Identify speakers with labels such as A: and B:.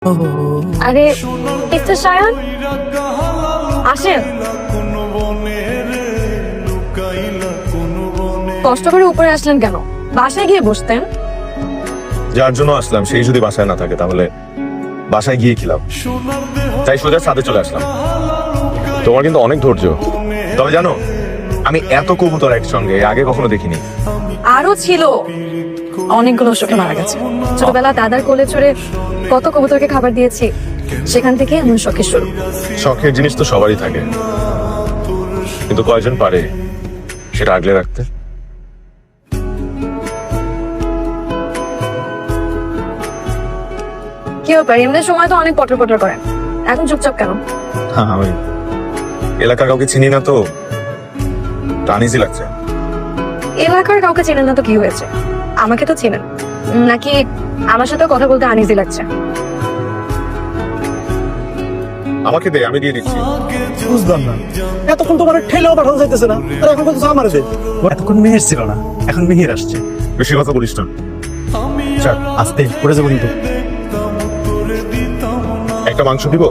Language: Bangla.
A: আরে মিস্টার সায়ন আসেন। কষ্ট করে উপরে আসলেন কেন? বাসায় গিয়ে বসতেন।
B: যার জন্য আসলাম সেই যদি বাসায় না থাকে তাহলে বাসায় গিয়ে খিলাম, তাই সোজা ছাদে চলে আসলাম। তোমার কিন্তু অনেক ধৈর্য। তবে জানো, আমি এত কবুতর একসঙ্গে আগে কখনো দেখিনি।
A: আরো ছিল, অনেকগুলো শোকে মারা গেছে। ছোটবেলা দাদার কোলে চড়ে কত কবুতরকে খাবার দিয়েছি, সেখান থেকে এমন শখের শুরু।
B: শখের জিনিস তো সবারই থাকে, কিন্তু কয়জন পারে সেটা আগলে রাখতে?
A: কি ব্যাপার, এমনি সময় তো অনেক পটর পটর করেন, এখন চুপচাপ কেন?
B: হ্যাঁ, আমি এলাকার কাউকে চিনি না তো, আনইজি লাগছে।
A: এলাকার কাউকে চেনেন না তো কি হয়েছে? আমাকে তো চেনেন, নাকি আমার সাথে কথা বলতে আনইজি লাগছে?
B: আমাকে দে, আমি দিয়ে দিচ্ছি।
C: বুঝলাম না, এতক্ষণ তোমার ঠেলেও পাঠানো যাইতেছে না, আর এখন কত আমারে দে। এতক্ষণ মেহের ছিল না, এখন মেহের আসছে।
B: বেশি কথা বলিস না।
C: আস্তে করে যাবো কিন্তু।
B: একটা মাংস দিব?